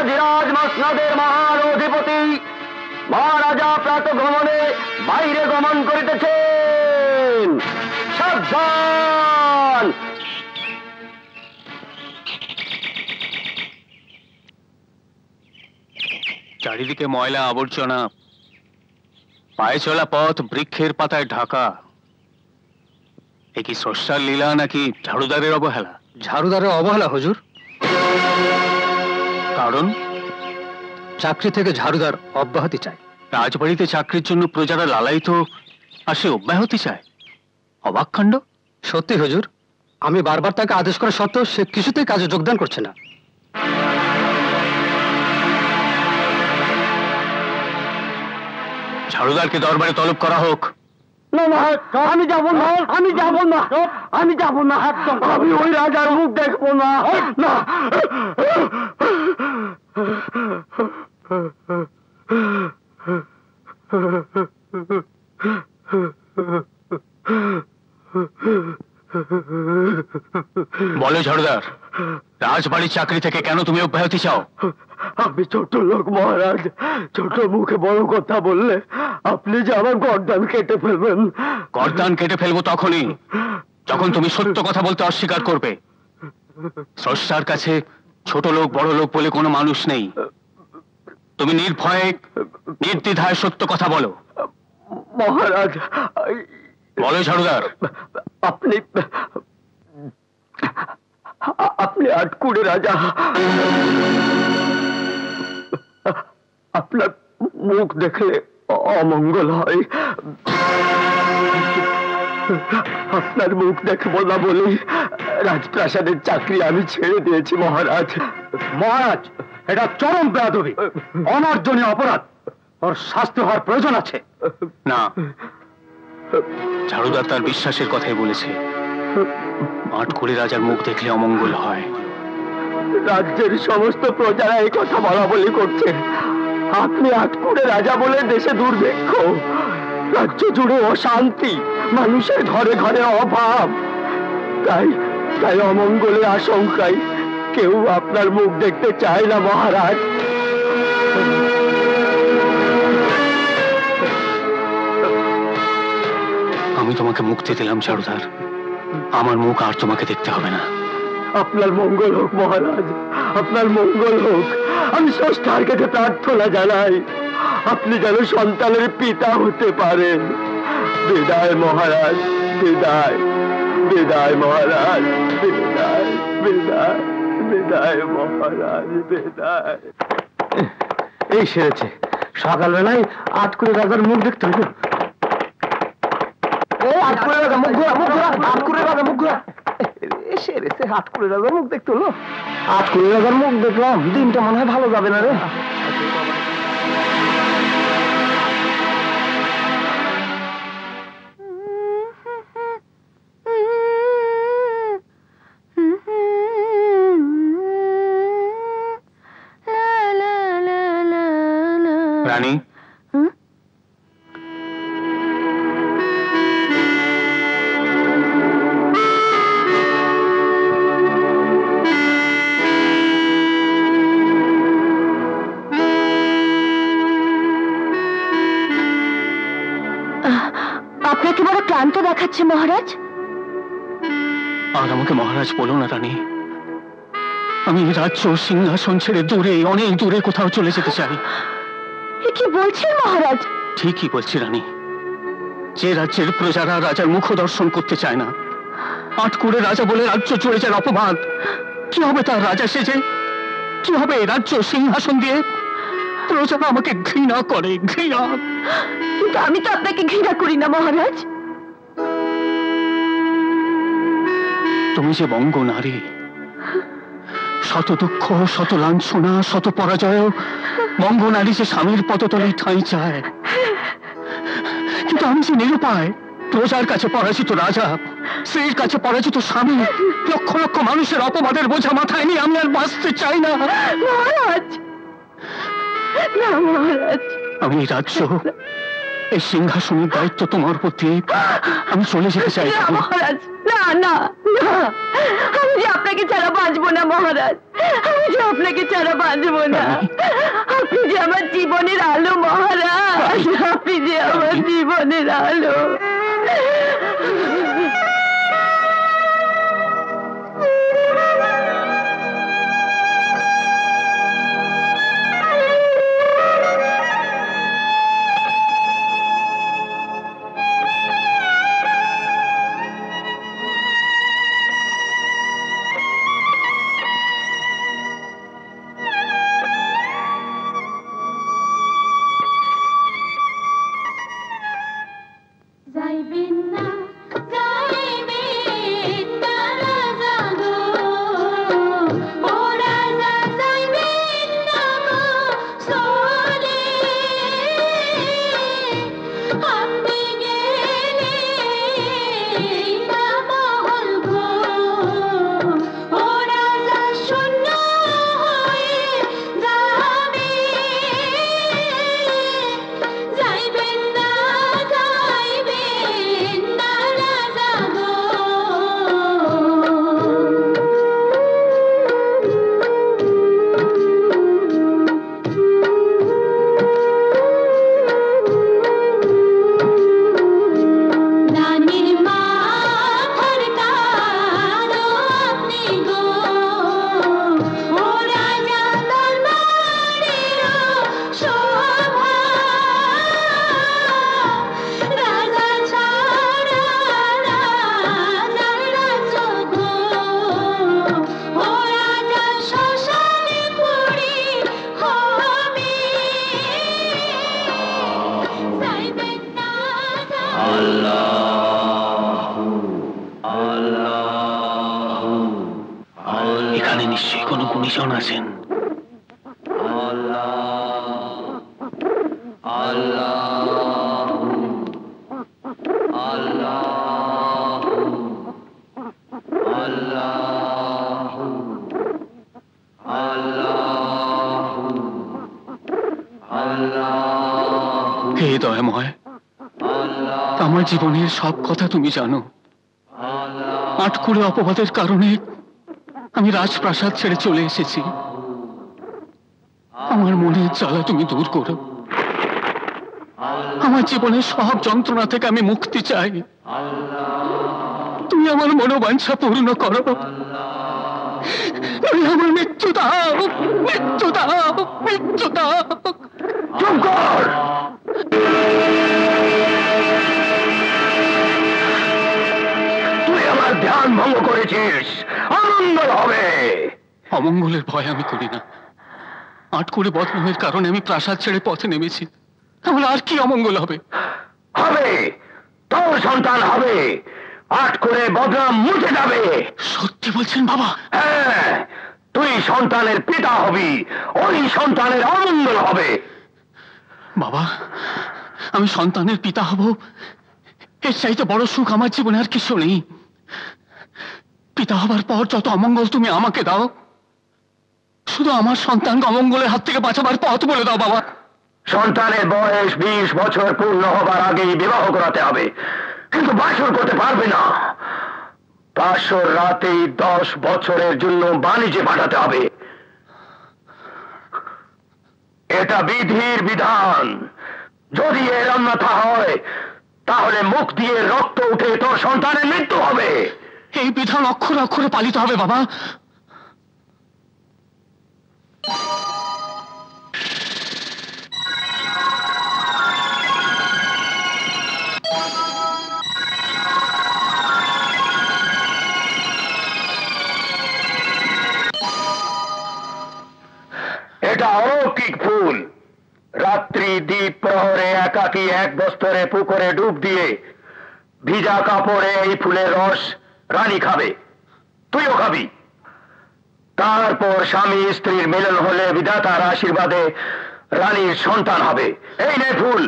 অধিরাজ মসনদের মহান অধিপতি মহারাজা প্রাতঃভ্রমণে বাইরে গমন করিতেছেন। সাবধান! চারিদিকে ময়লা আবর্জনা, পায়ে চলা পথ বৃক্ষের পাতায় ঢাকা। এ কি স্রষ্টার লীলা নাকি ঝাড়ুদারের অবহেলা? ঝাড়ুদারের অবহেলা হুজুর। কারণ চাকরি থেকে ঝাড়ুদার অব্যাহতি চায়। রাজবাড়িতে চাকরির জন্য প্রজারা লালায়িত আর সে অব্যাহতি চায়? অবাক কাণ্ড। সত্যি হুজুর, আমি বারবার তাকে আদেশ করা সত্ত্বেও সে কিছুতেই কাজে যোগদান করছে না। ঝাড়ুদারকে দরবারে তলব করা হোক। না না, আমি যাব না, আমি যাব না, আমি যাব না, আমি ওই রাজার মুখ দেখবো না। না, বলো ঝাড়ুদার, রাজবাড়ির চাকরি থেকে কেন তুমি অব্যাহতি চাও? আমি ছোট লোক মহারাজ, ছোট মুখে বড় কথা বললে আপনি যে আমার গর্দান কেটে ফেলবেন। গর্দান কেটে ফেলবো তখনই যখন তুমি সত্য কথা বলতে অস্বীকার করবে। স্রষ্টার কাছে ছোট লোক বড় লোক বলে কোনো মানুষ নেই। তুমি নির্ভয়ে নির্দ্বিধায় সত্য কথা বলো। মহারাজ, বলো ঝাড়ুদার। আপনি আপনি আটকুড়ে রাজা। আপনার মুখ দেখলে অমঙ্গল হয়। আপনার মুখ দেখবো না বলেই রাজপ্রাসাদের চাকরি আমি ছেড়ে দিয়েছি মহারাজ। মহারাজ, এটা চরম বেয়াদবি, অমার্জনীয় অপরাধ। ওর শাস্তি হওয়ার প্রয়োজন আছে। না, ঝাড়ুদার তার বিশ্বাসের কথাই বলেছে। আটকুড়ে রাজার মুখ দেখলে অমঙ্গল হয়। রাজ্যের সমস্ত প্রজারা এই কথা বলা বলি করছে। আপনি আটকুড়ে রাজা বলে দেশে দুর্ভিক্ষ, রাজ্য জুড়ে অশান্তি, মানুষের ঘরে ঘরে অভাব। তাই তাই অমঙ্গলের আশঙ্কায় কেউ আপনার মুখ দেখতে চায় না মহারাজ। আমি তোমাকে মুক্তি দিলাম ঝাড়ুদার, আমার মুখ আর তোমাকে দেখতে হবে না। আপনার মঙ্গল হোক মহারাজ, আপনার মঙ্গল হোক। আমি স্রষ্টার কাছে প্রার্থনা জানাই আপনি যেন সন্তানের পিতা হতে পারেন। বিদায় মহারাজ, বিদায়, বিদায় মহারাজ, বিদায়, বিদায়, বিদায় মহারাজ, বিদায়। এই সেরেছে, সকালবেলায় আটকুড়ে রাজার মুখ দেখতে হইল। আটকুড়ে রাজা মুখ ঘোরা, মুখ ঘোরা, আটকুড়ে রাজা মুখ ঘোরা। সেরেছে, আটকুড়ে রাজার মুখ দেখতে হলো। আটকুড়ে রাজার মুখ দেখলাম, দিনটা মনে হয় ভালো যাবে না রে। রানী, আপনাকে বড় ক্লান্ত দেখাচ্ছে মহারাজ। আর আমাকে মহারাজ বলো না রানী। আমি রাজ্য সিংহাসন ছেড়ে দূরে, অনেক দূরে কোথাও চলে যেতে চাই। কি বলছেন মহারাজ? ঠিকই বলছি রানী। যে রাজ্যের প্রজারা রাজার মুখ দর্শন করতে চায় না, আটকুড়ে রাজা বলে রাজ্য জুড়ে যার অপবাদ, কি হবে তার রাজা সেজে? কি হবে রাজ্য সিংহাসন দিয়ে? প্রজারা আমাকে ঘৃণা করে, ঘৃণা। কিন্তু আমি তো আপনাকে ঘৃণা করি না মহারাজ। তুমি যে বঙ্গ নারী, শত দুঃখ, শত লাঞ্ছনা, শত পরাজয় বঙ্গ নারী যে স্বামীর পদতলে ঠাঁই চায়। কিন্তু আমি যে নিরুপায়, প্রজার কাছে পরাজিত রাজা, স্ত্রীর কাছে পরাজিত স্বামী, লক্ষ লক্ষ মানুষের অপবাদের বোঝা মাথায় নিয়ে আমি আর বাঁচতে চাই না মহারাজ। না মহারাজ, আমি রাজ্য এই সিংহাসনের দায়িত্ব তোমার উপর দিয়ে আমি চলে যেতে চাই। না মহারাজ, না না না, আমি যে আপনাকে ছাড়া বাঁচবো না মহারাজ, আমি যে আপনাকে ছাড়া বাঁচবো না। আপনি যে আমার জীবনের আলো মহারাজ, আপনি যে আমার জীবনের আলো। এখানে নিশ্চয়ই কোনো গুণীজন আছেন। হে দয়াময়, আমার জীবনের সব কথা তুমি জানো। আটকুড়ে অপবাদের কারণে আমি রাজপ্রাসাদ ছেড়ে চলে এসেছি। আমার মনের জ্বালা তুমি দূর করো। আমার জীবনের সব যন্ত্রণা থেকে আমি মুক্তি চাই। তুমি আমার মনোবাঞ্ছা পূর্ণ করো। তুমি আমার মৃত্যু দাও, মৃত্যু দাও, মৃত্যু দাও। চুপ কর! তুই আমার ধ্যান ভঙ্গ করেছিস, অমঙ্গল হবে। অমঙ্গলের ভয় আমি করি না। আটকুড়ে বদনামের কারণে আমি প্রাসাদ ছেড়ে পথে নেমেছি। তাহলে আর কি অমঙ্গল হবে? হবে, তোর সন্তান হবে। আটকুড়ে বদনাম মুছে যাবে। সত্যি বলছেন বাবা? হ্যাঁ, তুই সন্তানের পিতা হবি, ওই সন্তানের অমঙ্গল হবে। বাবা, আমি সন্তানের পিতা হব, এর চাইতে বড় সুখ আমার জীবনে আর কিছু নেই। পিতা হবার পর যত অমঙ্গল তুমি আমাকে দাও, শুধু আমার সন্তানকে অমঙ্গলের হাত থেকে বাঁচাবার পথ বলে দাও বাবা। সন্তানের বয়স 20 বছর পূর্ণ হবার আগেই বিবাহ করাতে হবে, কিন্তু বাসর করতে পারবে না। বাসর রাতেই 10 বছরের জন্য বাণিজ্যে পাঠাতে হবে। এটা বিধির বিধান। যদি এর অন্যথা হয়, তাহলে মুখ দিয়ে রক্ত উঠে তোর সন্তানের মৃত্যু হবে। এই বিধান অক্ষরে অক্ষরে পালিত হবে বাবা। এটা অলৌকিক ফুল। রাত্রি দ্বীপ প্রহরে একাকী এক বস্তরে পুকুরে ডুব দিয়ে ভিজা কাপড়ে এই ফুলের রস রানী খাবে, তুইও খাবি। তারপর স্বামী স্ত্রীর মিলন হলে বিধাতার আশীর্বাদে রানীর সন্তান হবে। এই নে ফুল।